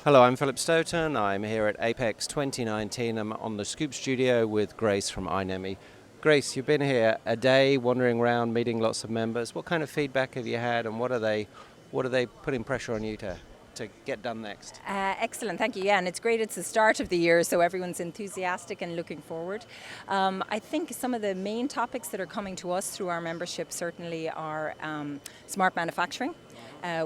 Hello, I'm Philip Stoten. I'm here at Apex 2019. I'm on the Scoop studio with Grace from iNEMI. Grace, you've been here a day, wandering around, meeting lots of members. What kind of feedback have you had, and what are they putting pressure on you to get done next? Excellent, thank you. Yeah, and it's great. It's the start of the year, so everyone's enthusiastic and looking forward. I think some of the main topics that are coming to us through our membership certainly are smart manufacturing.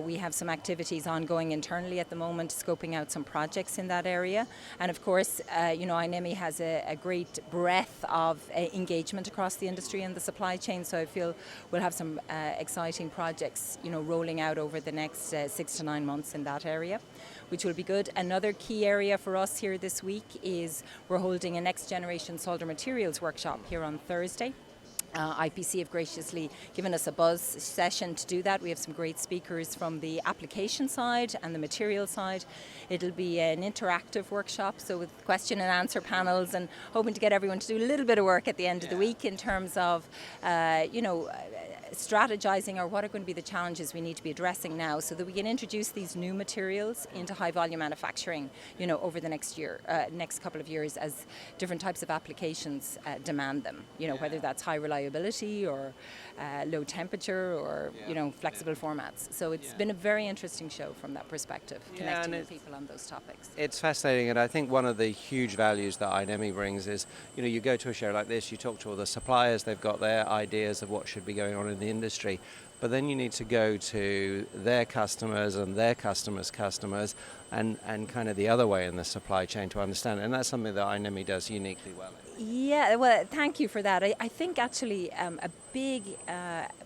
We have some activities ongoing internally at the moment, scoping out some projects in that area. And of course, iNEMI has a great breadth of engagement across the industry and the supply chain, so I feel we'll have some exciting projects, rolling out over the next 6 to 9 months in that area, which will be good. Another key area for us here this week is we're holding a next generation solder materials workshop here on Thursday. IPC have graciously given us a buzz session to do that. We have some great speakers from the application side and the material side. It'll be an interactive workshop, so with question and answer panels, and hoping to get everyone to do a little bit of work at the end of the week in terms of, strategizing or what are going to be the challenges we need to be addressing now so that we can introduce these new materials into high volume manufacturing, over the next couple of years as different types of applications demand them, whether that's high reliability or low temperature or, flexible formats. So it's been a very interesting show from that perspective, connecting with people on those topics. It's fascinating, and I think one of the huge values that iNEMI brings is, you go to a show like this, you talk to all the suppliers, they've got their ideas of what should be going on in the industry, but then you need to go to their customers and their customers' customers and kind of the other way in the supply chain to understand it. And that's something that iNEMI does uniquely well. Yeah, well, thank you for that. I think actually a big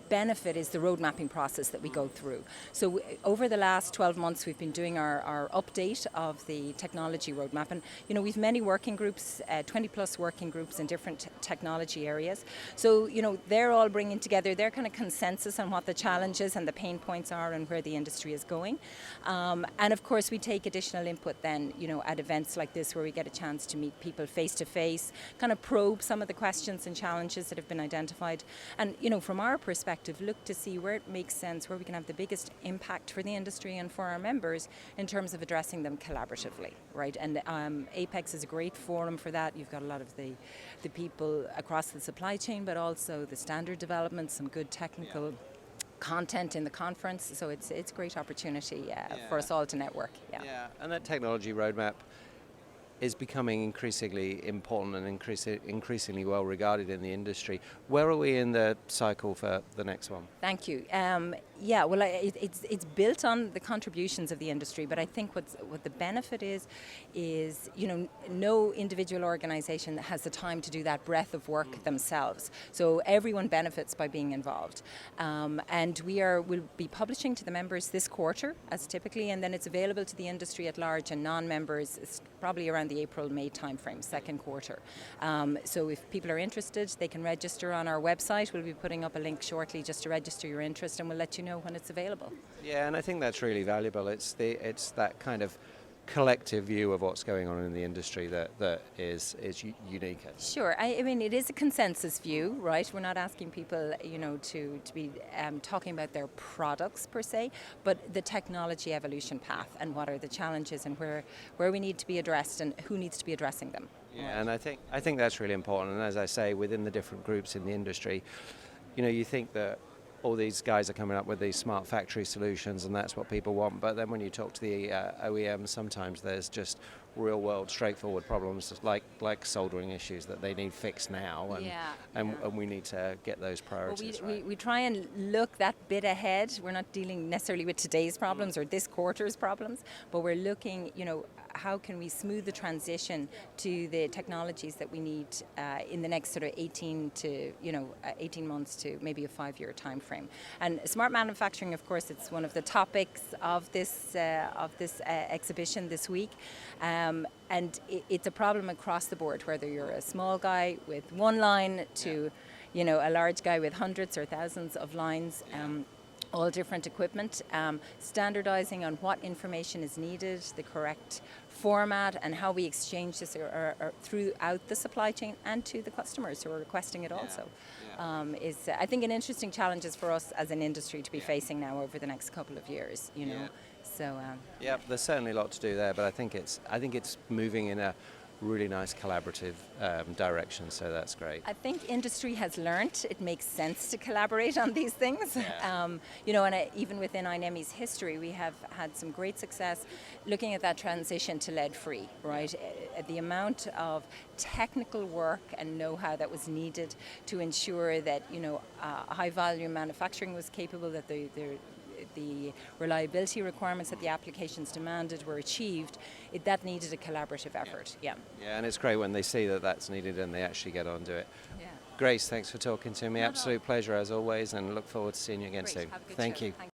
benefit is the road mapping process that we go through. So over the last 12 months, we've been doing our update of the technology roadmap. And, we've many working groups, 20 plus working groups in different technology areas. So, they're all bringing together their kind of consensus on what the challenges and the pain points are and where the industry is going. And of course, we take additional input then, at events like this where we get a chance to meet people face to face, kind of probe some of the questions and challenges that have been identified. And, from our perspective, look to see where it makes sense, where we can have the biggest impact for the industry and for our members in terms of addressing them collaboratively, right? And Apex is a great forum for that. You've got a lot of the people across the supply chain, but also the standard development, some good technical content in the conference. So it's a great opportunity for us all to network. Yeah, and that technology roadmap is becoming increasingly important and increasingly well regarded in the industry. Where are we in the cycle for the next one? Thank you. Well, it's built on the contributions of the industry, but I think what the benefit is no individual organization has the time to do that breadth of work themselves. So everyone benefits by being involved. And we'll be publishing to the members this quarter, as typically, and then it's available to the industry at large and non-members probably around the April-May timeframe, second quarter. So if people are interested, they can register on our website. We'll be putting up a link shortly just to register your interest, and we'll let you know when it's available. Yeah, and I think that's really valuable. It's that kind of collective view of what's going on in the industry that is unique. Sure. I mean, it is a consensus view, right? We're not asking people, to be talking about their products per se, but the technology evolution path and what are the challenges and where we need to be addressed and who needs to be addressing them. Yeah, right. And I think that's really important. And as I say, within the different groups in the industry, you think that all these guys are coming up with these smart factory solutions and that's what people want, but then when you talk to the OEMs, sometimes there's just real world straightforward problems like soldering issues that they need fixed now, and we need to get those priorities right. We try and look that bit ahead. We're not dealing necessarily with today's problems or this quarter's problems, but we're looking, how can we smooth the transition to the technologies that we need in the next sort of 18 months to maybe a 5-year time frame. And smart manufacturing, of course, it's one of the topics of this exhibition this week. And it's a problem across the board, whether you're a small guy with one line to, a large guy with hundreds or thousands of lines. all different equipment, standardizing on what information is needed, the correct format, and how we exchange this throughout the supply chain and to the customers who are requesting it also. Is I think an interesting challenges for us as an industry to be facing now over the next couple of years, you know. So yeah, there's certainly a lot to do there, but I think it's moving in a really nice collaborative direction, so that's great. I think industry has learnt it makes sense to collaborate on these things. Yeah. You know, and even within iNEMI's history, we have had some great success looking at that transition to lead-free, right? The amount of technical work and know-how that was needed to ensure that, you know, high-volume manufacturing was capable, that the reliability requirements that the applications demanded were achieved, that needed a collaborative effort. Yeah, and it's great when they see that that's needed and they actually get on to it. yeah. Grace, thanks for talking to me. Absolute pleasure as always, and look forward to seeing you again Great. soon. Have a good Thank show. you. Thank